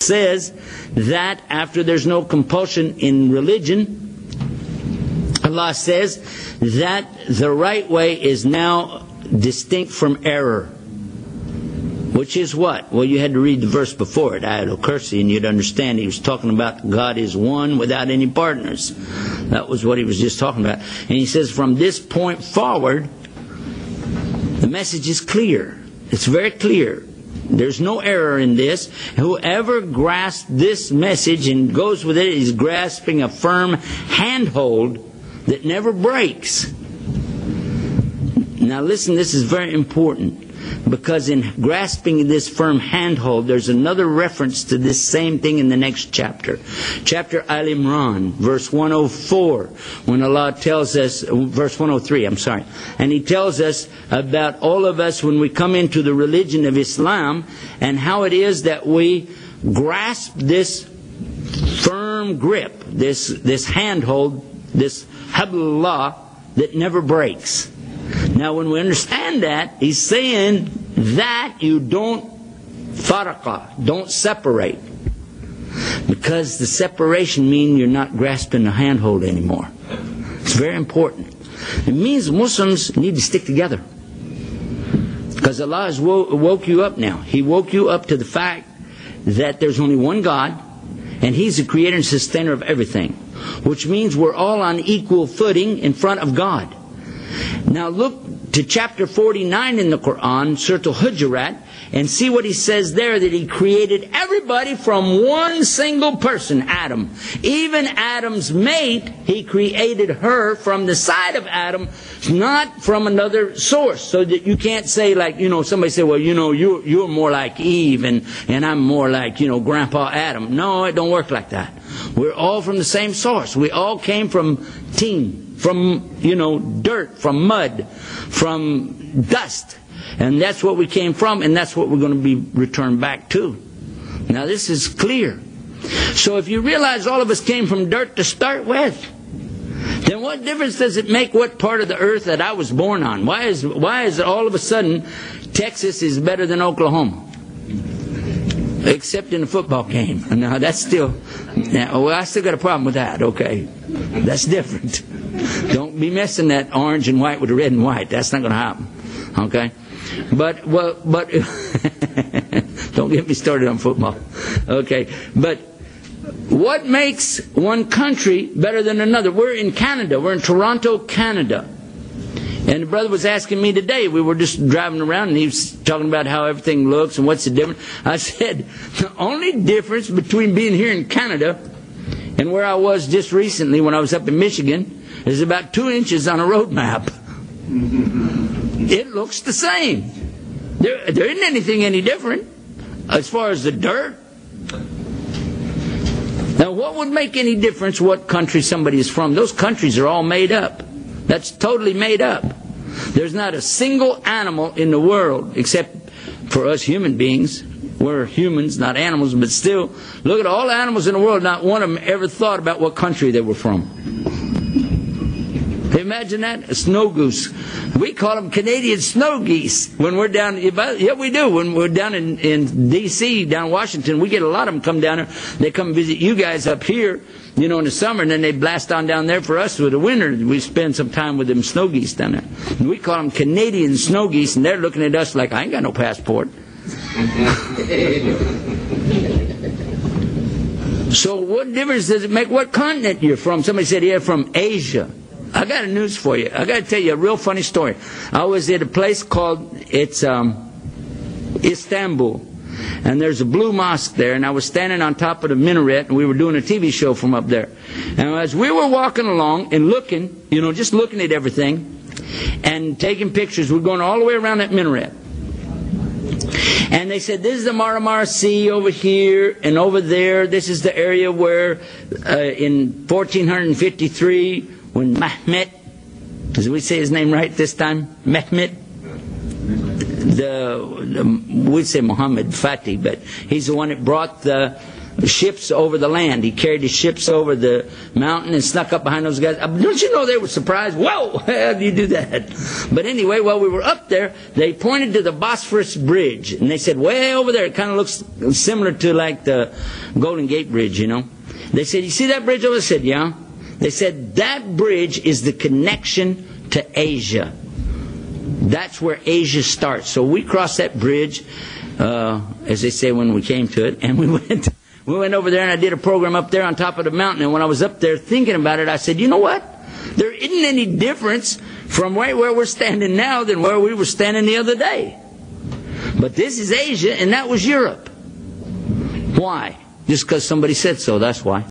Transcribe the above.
says that after there's no compulsion in religion, Allah says that the right way is now distinct from error. Which is what? Well, you had to read the verse before it, Ayatul Kursi, and you'd understand he was talking about God is one without any partners. That was what he was just talking about. And he says from this point forward, the message is clear. It's very clear. There's no error in this. Whoever grasps this message and goes with it is grasping a firm handhold that never breaks. Now listen, this is very important, because in grasping this firm handhold, there's another reference to this same thing in the next chapter. Chapter Al-Imran, verse 104, when Allah tells us, verse 103, I'm sorry, and He tells us about all of us when we come into the religion of Islam, and how it is that we grasp this firm grip, this handhold, this hablullah that never breaks. Now when we understand that, He's saying that you don't faraqa, don't separate. Because the separation means you're not grasping the handhold anymore. It's very important. It means Muslims need to stick together. Because Allah has woke you up now. He woke you up to the fact that there's only one God, and He's the creator and sustainer of everything. Which means we're all on equal footing in front of God. Now look to chapter 49 in the Quran, Surah Al-Hujurat, and see what He says there, that He created everybody from one single person, Adam. Even Adam's mate, He created her from the side of Adam, not from another source. So that you can't say like, somebody say, well, you're more like Eve and I'm more like, Grandpa Adam. No, it don't work like that. We're all from the same source. We all came from teen, from, dirt, from mud, from dust. And that's what we came from, and that's what we're going to be returned back to. Now this is clear. So if you realize all of us came from dirt to start with, then what difference does it make what part of the earth that I was born on? Why is it all of a sudden Texas is better than Oklahoma? Except in a football game. Now that's still, I still got a problem with that, okay? That's different. Don't be messing that orange and white with the red and white. That's not going to happen, okay? But don't get me started on football, okay? But what makes one country better than another? We're in Canada. We're in Toronto, Canada. And the brother was asking me today, we were just driving around, and he was talking about how everything looks and what's the difference. I said, the only difference between being here in Canada and where I was just recently when I was up in Michigan is about 2 inches on a road map. It looks the same. There isn't anything any different as far as the dirt. Now what would make any difference what country somebody is from? Those countries are all made up. That's totally made up. There's not a single animal in the world, except for us human beings. We're humans, not animals, but still, look at all the animals in the world, not one of them ever thought about what country they were from. Imagine that, a snow goose. We call them Canadian snow geese when we're down. Yeah, we do. When we're down in D.C., down in Washington, we get a lot of them come down here. They come visit you guys up here, in the summer, and then they blast on down there for us with the winter. We spend some time with them snow geese down there. And we call them Canadian snow geese, and they're looking at us like, I ain't got no passport. So what difference does it make what continent you're from? Somebody said, yeah, from Asia. I got news for you. I got to tell you a real funny story. I was at a place called, Istanbul. And there's a blue mosque there, and I was standing on top of the minaret, and we were doing a TV show from up there. And as we were walking along and looking, just looking at everything, and taking pictures, we're going all the way around that minaret. And they said, this is the Mara Sea over here and over there. This is the area where in 1453, when Mehmet, did we say his name right this time? Mehmet? We'd say Muhammad Fatih, but he's the one that brought the ships over the land. He carried his ships over the mountain and snuck up behind those guys. Don't you know they were surprised? Whoa, how do you do that? But anyway, while we were up there, they pointed to the Bosphorus Bridge. And they said, way over there, it kind of looks similar to like the Golden Gate Bridge, you know. They said, you see that bridge over there? I said, yeah. They said, that bridge is the connection to Asia. That's where Asia starts. So we crossed that bridge, as they say when we came to it, and we went over there, and I did a program up there on top of the mountain. And when I was up there thinking about it, I said, you know what? There isn't any difference from right where we're standing now than where we were standing the other day. But this is Asia, and that was Europe. Why? Just because somebody said so, that's why.